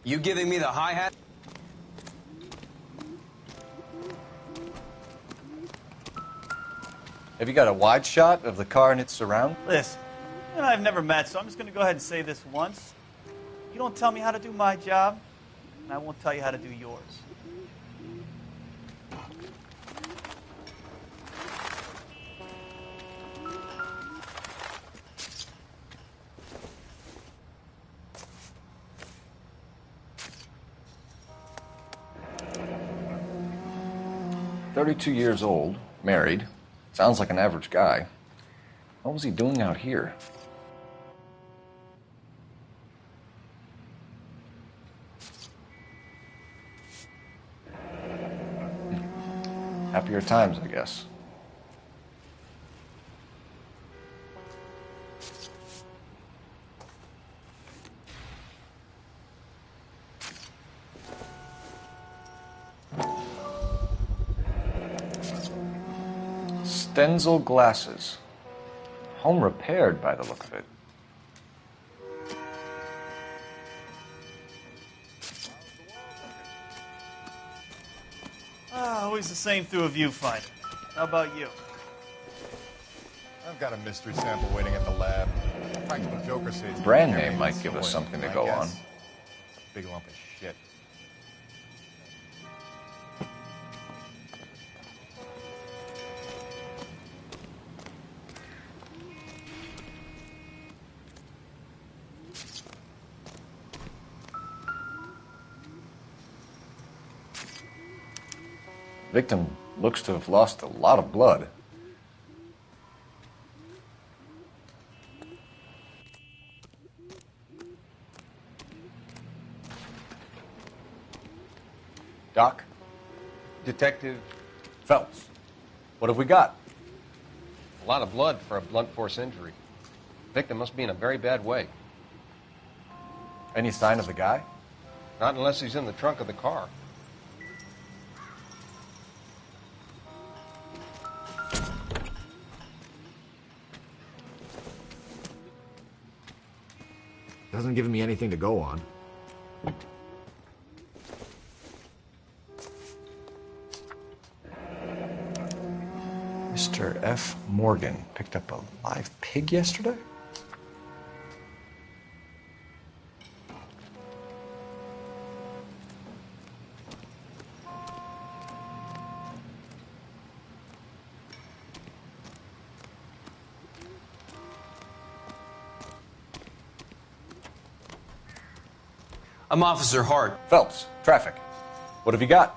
You giving me the hi-hat? Have you got a wide shot of the car and its surround? Listen, you and I have never met, so I'm just going to go ahead and say this once. You don't tell me how to do my job, and I won't tell you how to do yours. "32 years old, married. Sounds like an average guy. What was he doing out here?" Happier times, I guess. Stenzel glasses. Home repaired by the look of it. Always the same through a viewfinder. How about you? I've got a mystery sample waiting at the lab. Practical Joker says Brand name might give us something to go on. Big lump of shit. Victim looks to have lost a lot of blood. Doc? Detective Phelps. What have we got? a lot of blood for a blunt force injury. Victim must be in a very bad way. Any sign of the guy? Not unless he's in the trunk of the car. Doesn't give me anything to go on. Mr. F. Morgan picked up a live pig yesterday? I'm Officer Hart. Phelps, traffic. What have you got?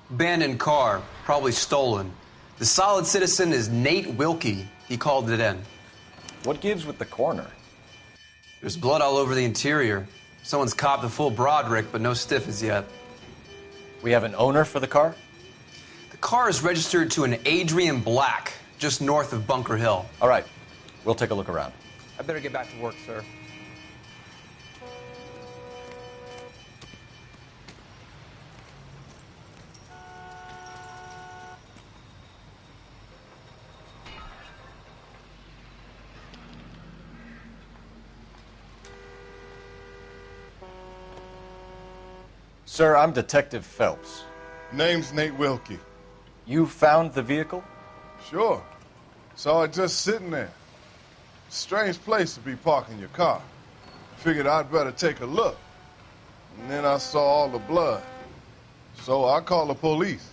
Abandoned car, probably stolen. The solid citizen is Nate Wilkie. He called it in. What gives with the coroner? There's blood all over the interior. Someone's copped a full Broderick, but no stiff as yet. We have an owner for the car? The car is registered to an Adrian Black, just north of Bunker Hill. All right, we'll take a look around. I better get back to work, sir. Sir, I'm Detective Phelps. Name's Nate Wilkie. You found the vehicle? Sure. Saw it just sitting there. Strange place to be parking your car. Figured I'd better take a look. And then I saw all the blood. So I called the police.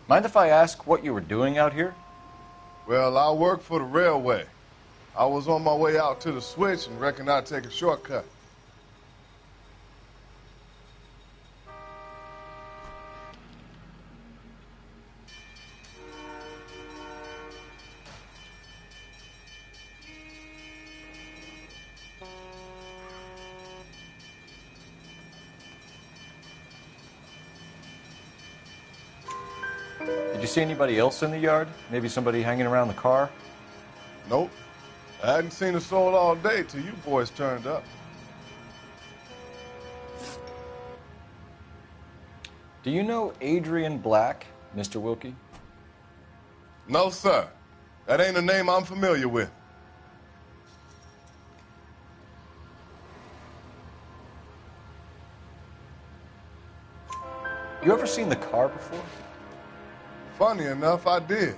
Mind if I ask what you were doing out here? Well, I work for the railway. I was on my way out to the switch and reckoned I'd take a shortcut. Did you see anybody else in the yard? Maybe somebody hanging around the car? Nope. I hadn't seen a soul all day till you boys turned up. Do you know Adrian Black, Mr. Wilkie? No, sir. That ain't a name I'm familiar with. You ever seen the car before? Funny enough, I did.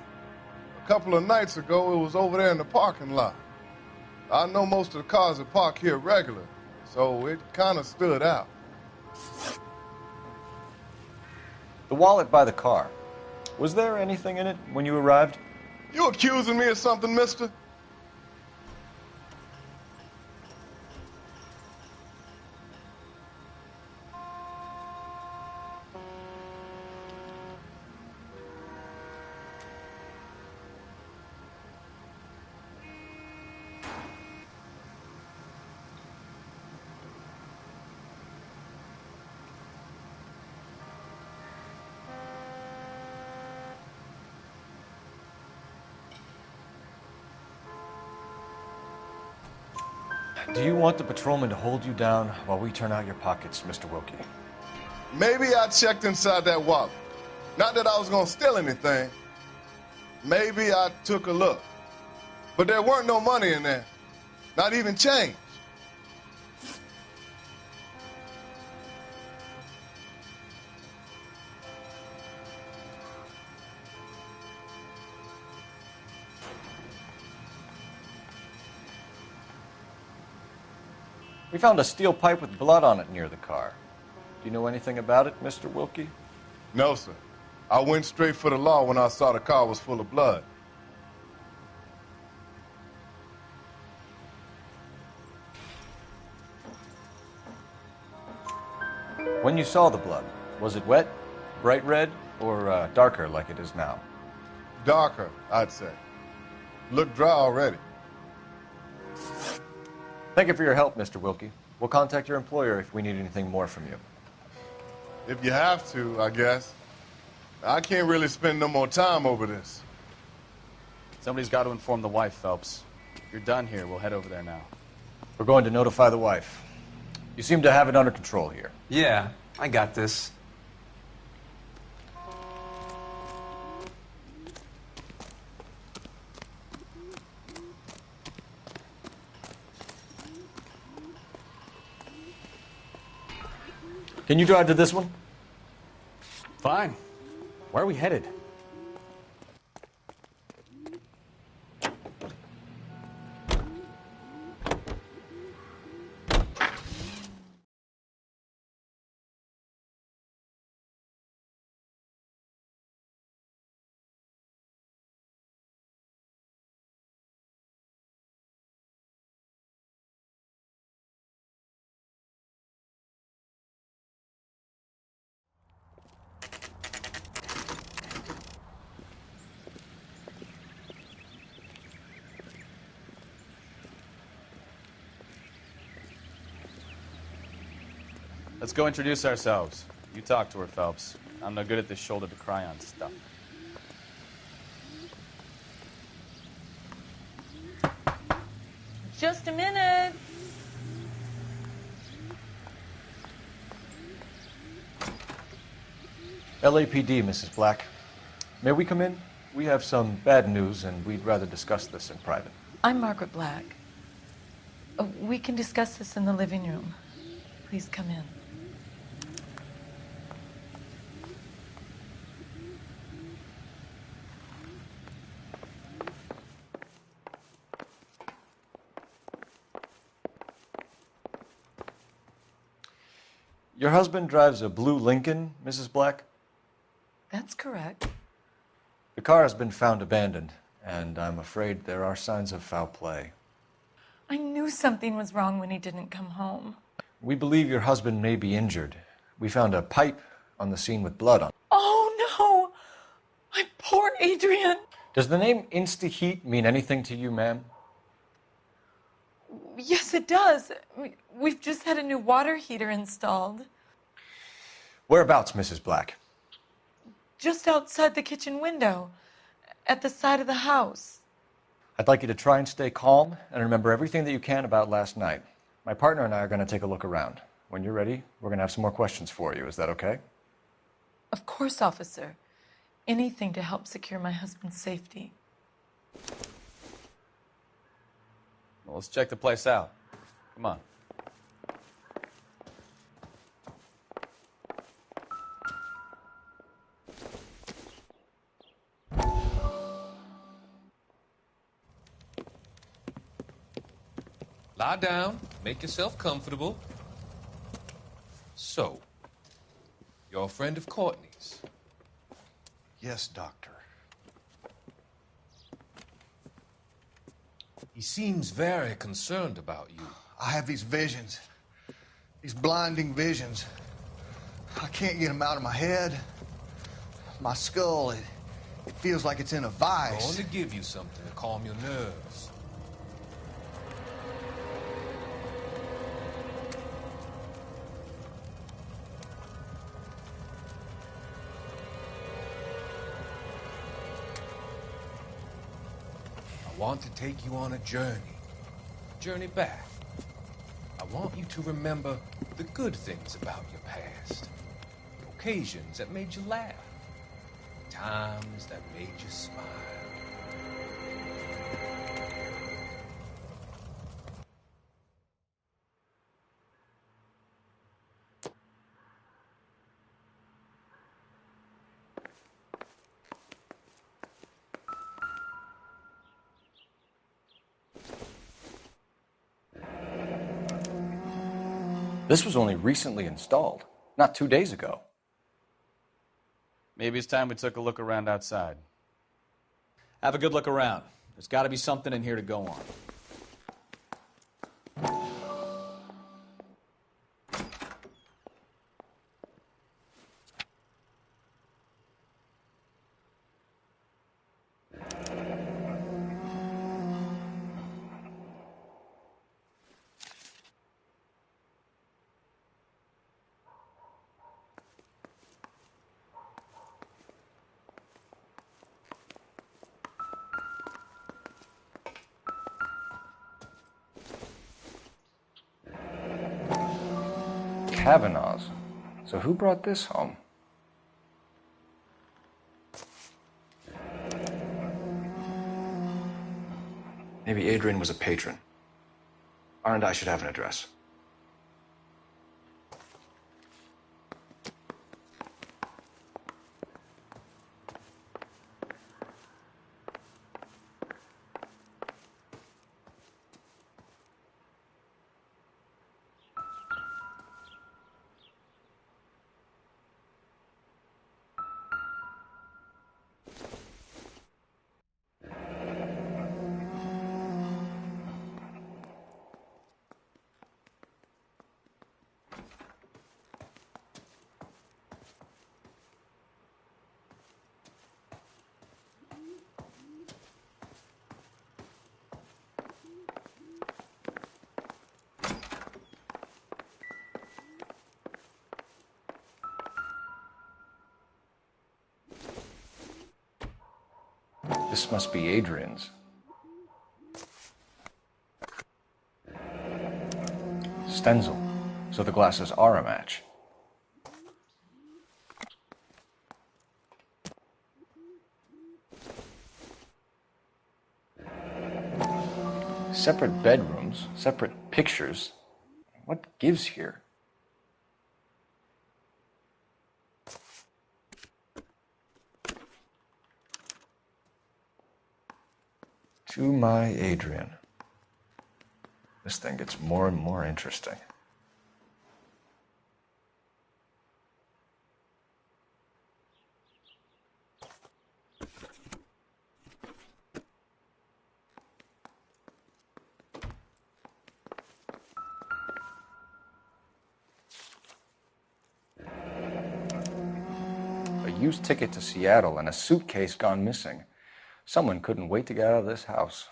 A couple of nights ago, it was over there in the parking lot. I know most of the cars that park here regular, so it kind of stood out. The wallet by the car. Was there anything in it when you arrived? You accusing me of something, mister? Do you want the patrolman to hold you down while we turn out your pockets, Mr. Wilkie? Maybe I checked inside that wallet. Not that I was gonna steal anything. Maybe I took a look. But there weren't no money in there. Not even change. We found a steel pipe with blood on it near the car. Do you know anything about it, Mr. Wilkie? No, sir. I went straight for the law when I saw the car was full of blood. When you saw the blood, was it wet, bright red, or darker like it is now? Darker, I'd say. Looked dry already. Thank you for your help, Mr. Wilkie. We'll contact your employer if we need anything more from you. If you have to, I guess. I can't really spend no more time over this. Somebody's got to inform the wife, Phelps. If you're done here, we'll head over there now. We're going to notify the wife. You seem to have it under control here. Yeah, I got this. Can you drive to this one? Fine. Where are we headed? Let's go introduce ourselves. You talk to her, Phelps. I'm no good at this shoulder to cry on stuff. Just a minute. LAPD, Mrs. Black. May we come in? We have some bad news, and we'd rather discuss this in private. I'm Margaret Black. We can discuss this in the living room. Please come in. Your husband drives a blue Lincoln, Mrs. Black? That's correct. The car has been found abandoned, and I'm afraid there are signs of foul play. I knew something was wrong when he didn't come home. We believe your husband may be injured. We found a pipe on the scene with blood on it. Oh, no! My poor Adrian! Does the name Insta-Heat mean anything to you, ma'am? Yes, it does. We've just had a new water heater installed. Whereabouts, Mrs. Black? just outside the kitchen window, at the side of the house. I'd like you to try and stay calm and remember everything that you can about last night. My partner and I are going to take a look around. When you're ready, we're going to have some more questions for you. Is that okay? Of course, officer. Anything to help secure my husband's safety. Well, let's check the place out. Come on. Lie down, make yourself comfortable. So, you're a friend of Courtney's? Yes, Doctor. He seems very concerned about you. I have these visions, these blinding visions. I can't get them out of my head. My skull, it feels like it's in a I'm vice. going to give you something to calm your nerves. I want to take you on a journey back. I want you to remember the good things about your past, the occasions that made you laugh, the times that made you smile. This was only recently installed, not 2 days ago. Maybe it's time we took a look around outside. Have a good look around. There's got to be something in here to go on. Kavanaugh's. So who brought this home? Maybe Adrian was a patron. R&I should have an address. This must be Adrian's. Stenzel. So the glasses are a match. Separate bedrooms, separate pictures. What gives here? To my Adrian. This thing gets more and more interesting. A used ticket to Seattle and a suitcase gone missing. Someone couldn't wait to get out of this house.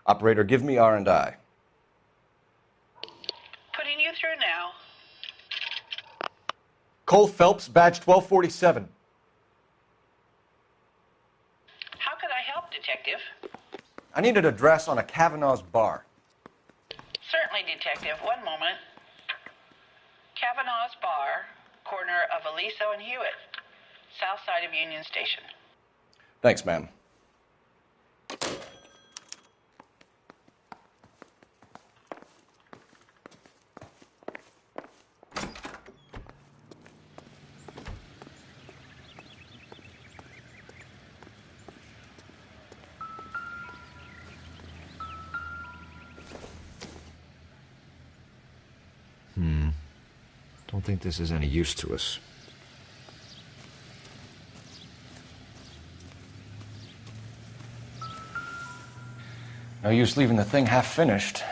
Operator, give me R&I. Putting you through now. Cole Phelps, badge 1247. How could I help, Detective? I need an address on a Kavanaugh's bar. Certainly, Detective. One moment. Kavanaugh's Bar, corner of Aliso and Hewitt, south side of Union Station. Thanks, ma'am. Don't think this is any use to us. No use leaving the thing half finished.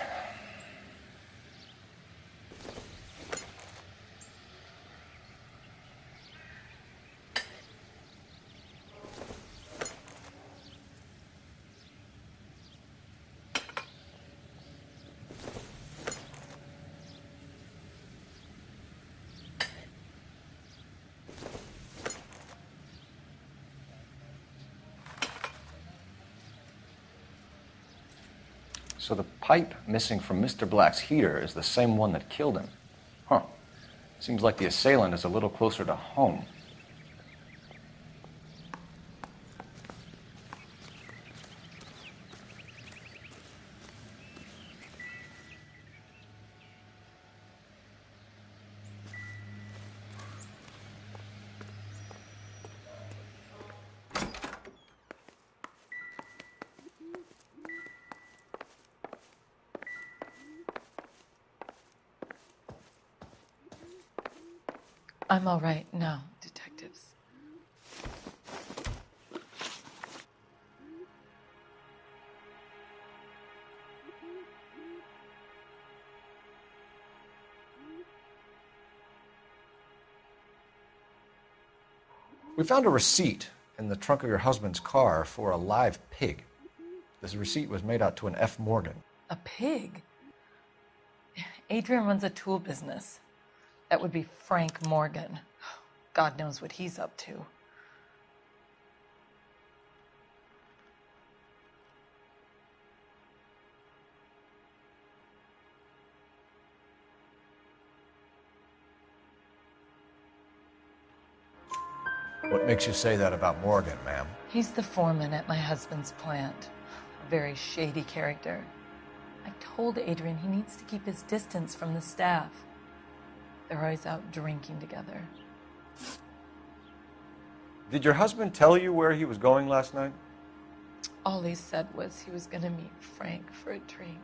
So the pipe missing from Mr. Black's heater is the same one that killed him. Huh. Seems like the assailant is a little closer to home. I'm all right now, detectives. We found a receipt in the trunk of your husband's car for a live pig. This receipt was made out to an F. Morgan. A pig? Adrian runs a tool business. That would be Frank Morgan. God knows what he's up to. What makes you say that about Morgan, ma'am? He's the foreman at my husband's plant. A very shady character. I've told Adrian he needs to keep his distance from the staff. They're always out drinking together. Did your husband tell you where he was going last night? All he said was he was going to meet Frank for a drink.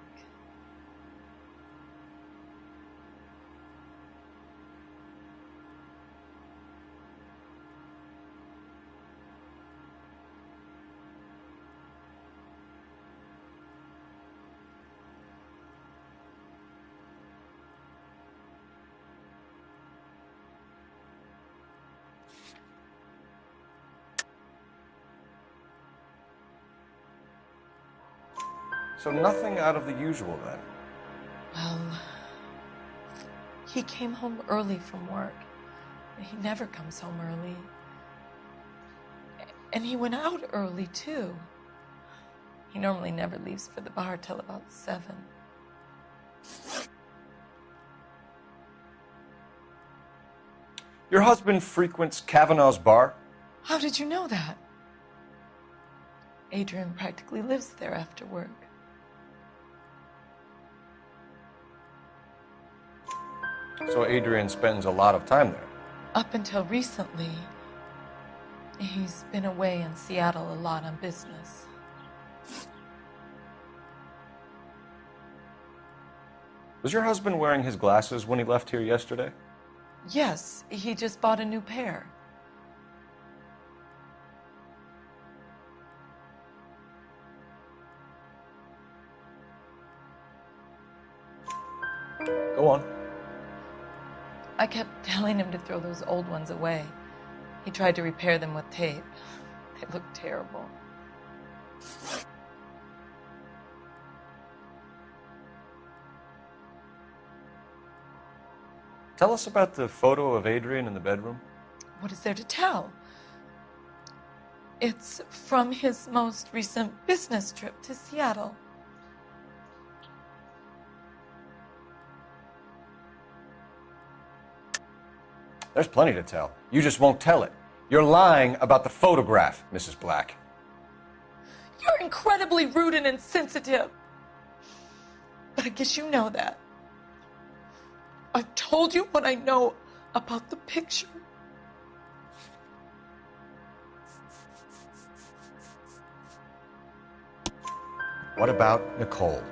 So nothing out of the usual then? Well, he came home early from work. He never comes home early. And he went out early, too. He normally never leaves for the bar till about 7. Your husband frequents Kavanaugh's bar? How did you know that? Adrian practically lives there after work. So Adrian spends a lot of time there? Up until recently, he's been away in Seattle a lot on business. Was your husband wearing his glasses when he left here yesterday? Yes, he just bought a new pair. Go on. I kept telling him to throw those old ones away. He tried to repair them with tape. They looked terrible. Tell us about the photo of Adrian in the bedroom. What is there to tell? It's from his most recent business trip to Seattle. There's plenty to tell. You just won't tell it. You're lying about the photograph, Mrs. Black. You're incredibly rude and insensitive. But I guess you know that. I've told you what I know about the picture. What about Nicole,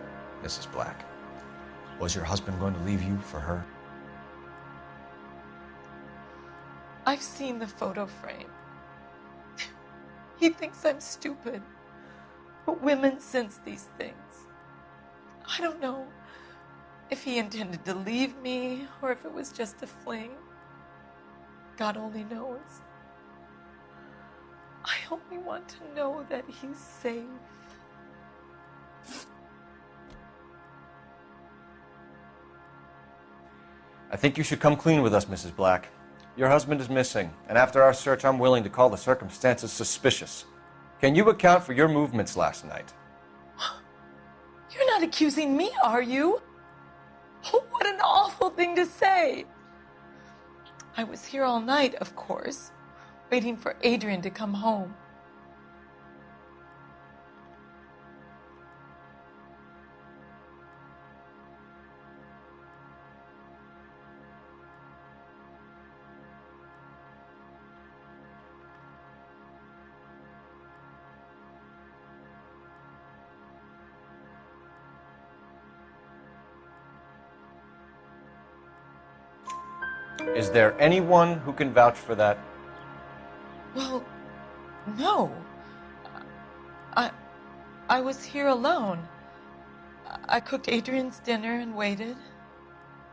Mrs. Black? Was your husband going to leave you for her? I've seen the photo frame. He thinks I'm stupid. But women sense these things. I don't know if he intended to leave me or if it was just a fling. God only knows. I only want to know that he's safe. I think you should come clean with us, Mrs. Black. Your husband is missing, and after our search, I'm willing to call the circumstances suspicious. Can you account for your movements last night? You're not accusing me, are you? Oh, what an awful thing to say. I was here all night, of course, waiting for Adrian to come home. Is there anyone who can vouch for that? Well, no. I was here alone. I cooked Adrian's dinner and waited,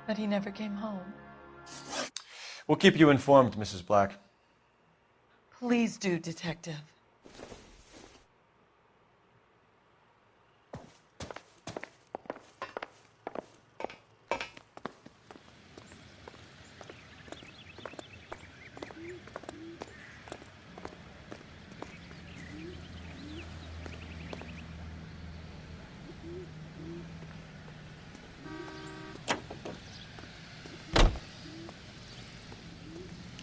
but he never came home. We'll keep you informed, Mrs. Black. Please do, Detective.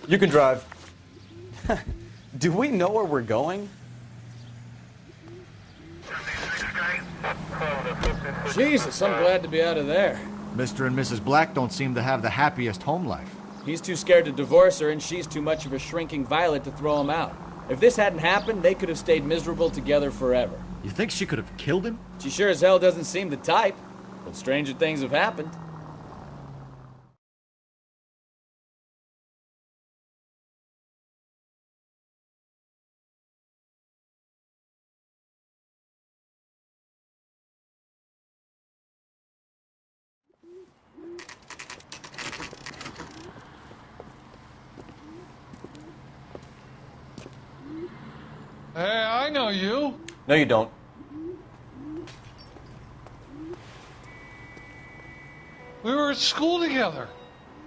You can drive. Do we know where we're going? Jesus, I'm glad to be out of there. Mr. and Mrs. Black don't seem to have the happiest home life. He's too scared to divorce her, and she's too much of a shrinking violet to throw him out. If this hadn't happened, they could have stayed miserable together forever. You think she could have killed him? She sure as hell doesn't seem the type, but stranger things have happened. Hey, I know you. No, you don't. We were at school together.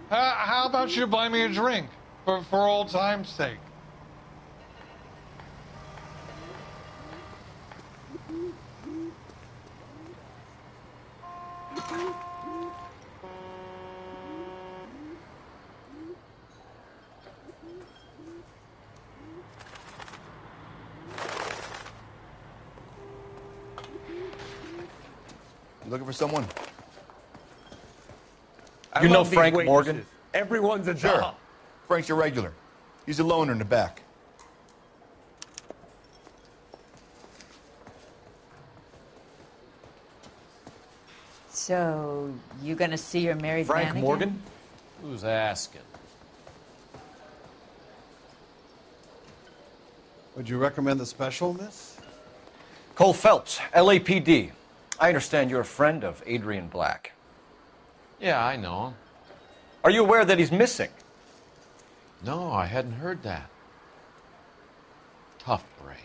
How about you buy me a drink for old time's sake? Looking for someone? You know Frank Morgan? Everyone's a sure. Frank's your regular. He's a loner in the back. So, you gonna see your married man Frank again? Morgan? Who's asking? Would you recommend the special, miss? Cole Phelps, LAPD. I understand you're a friend of Adrian Black. Yeah, I know him. Are you aware that he's missing? No, I hadn't heard that. Tough break.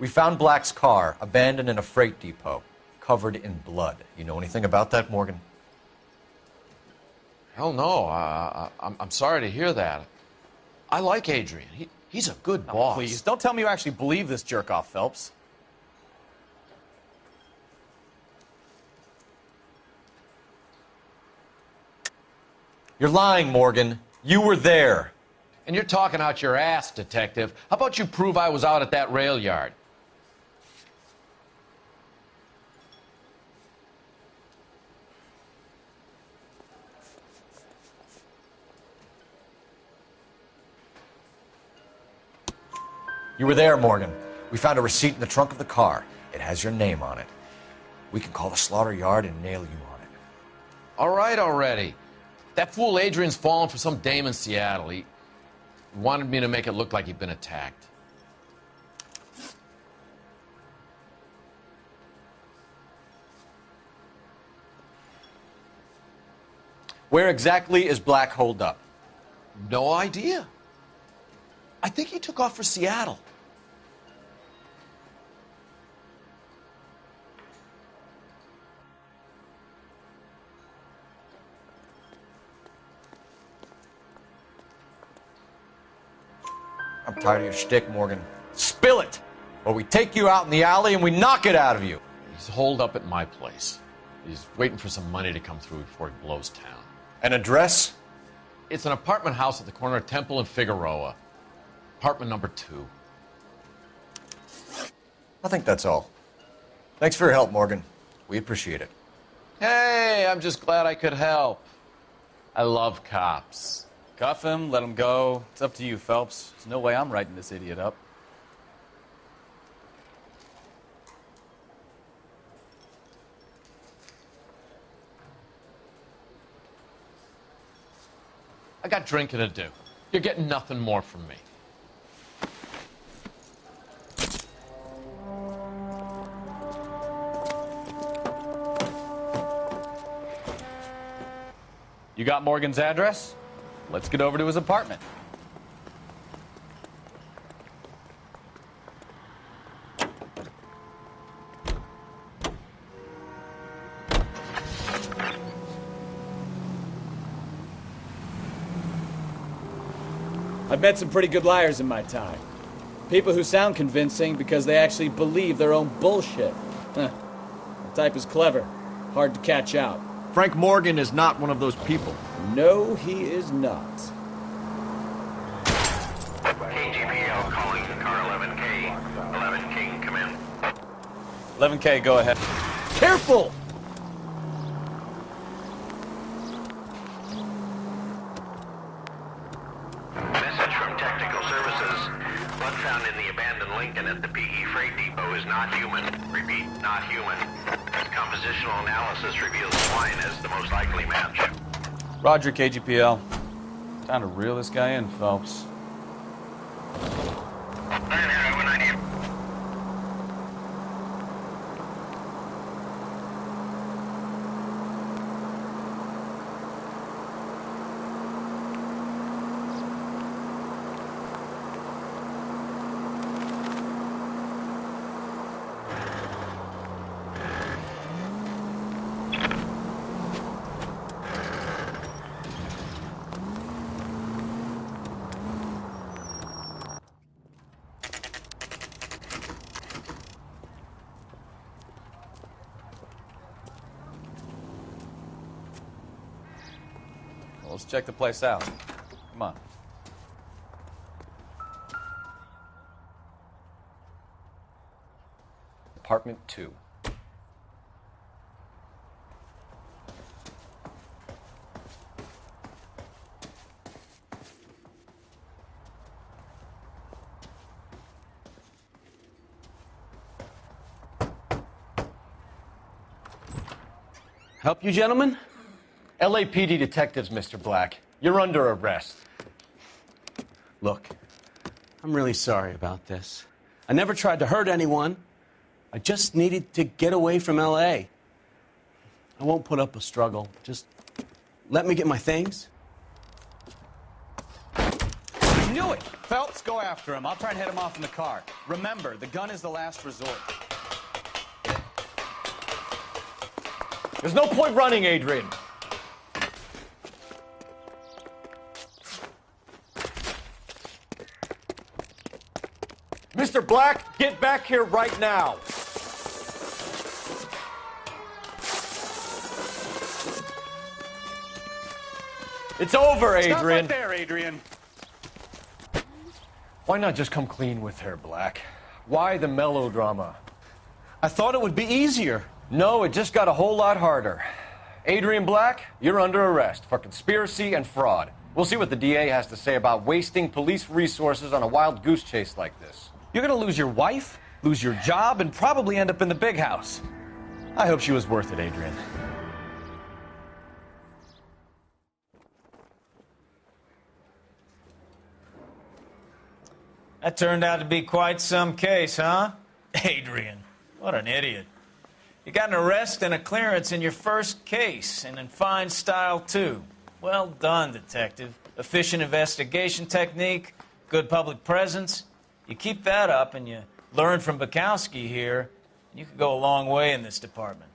We found Black's car, abandoned in a freight depot, covered in blood. You know anything about that, Morgan? Hell no. I'm sorry to hear that. I like Adrian. He's a good boss. Please, don't tell me you actually believe this jerk-off, Phelps. You're lying, Morgan. You were there. And you're talking out your ass, detective. How about you prove I was out at that rail yard? You were there, Morgan. We found a receipt in the trunk of the car. It has your name on it. We can call the slaughter yard and nail you on it. All right already. That fool Adrian's fallen for some dame in Seattle. He wanted me to make it look like he'd been attacked. Where exactly is Black holed up? No idea. I think he took off for Seattle. I'm tired of your shtick, Morgan. Spill it! Or we take you out in the alley and we knock it out of you. He's holed up at my place. He's waiting for some money to come through before he blows town. An address? It's an apartment house at the corner of Temple and Figueroa. Apartment number 2. I think that's all. Thanks for your help, Morgan. We appreciate it. Hey, I'm just glad I could help. I love cops. Cuff him, let him go. It's up to you, Phelps. There's no way I'm writing this idiot up. I got drinking to do. You're getting nothing more from me. You got Morgan's address? Let's get over to his apartment. I've met some pretty good liars in my time. People who sound convincing because they actually believe their own bullshit. The type is clever, hard to catch out. Frank Morgan is not one of those people. No, he is not. KGPL calling car 11K. 11K, come in. 11K, go ahead. Careful! Message from Technical Services. Blood found in the abandoned Lincoln at the PE Freight Depot is not human. Repeat, not human. Compositional analysis reveals swine as the most likely match. Roger, KGPL. Time to reel this guy in, Phelps. Let's check the place out. Come on. Apartment 2. Help you, gentlemen? LAPD detectives, Mr. Black. You're under arrest. Look, I'm really sorry about this. I never tried to hurt anyone. I just needed to get away from L.A. I won't put up a struggle. Just let me get my things. knew it! Phelps, go after him. I'll try and head him off in the car. Remember, the gun is the last resort. There's no point running, Adrian. Mr. Black, get back here right now. It's over, Adrian. Stop right there, Adrian. Why not just come clean with her, Black? Why the melodrama? I thought it would be easier. No, it just got a whole lot harder. Adrian Black, you're under arrest for conspiracy and fraud. We'll see what the DA has to say about wasting police resources on a wild goose chase like this. You're gonna lose your wife, lose your job, and probably end up in the big house. I hope she was worth it, Adrian. That turned out to be quite some case, huh? Adrian, what an idiot. You got an arrest and a clearance in your first case, and in fine style, too. Well done, detective. Efficient investigation technique, good public presence. You keep that up and you learn from Bukowski here, you could go a long way in this department.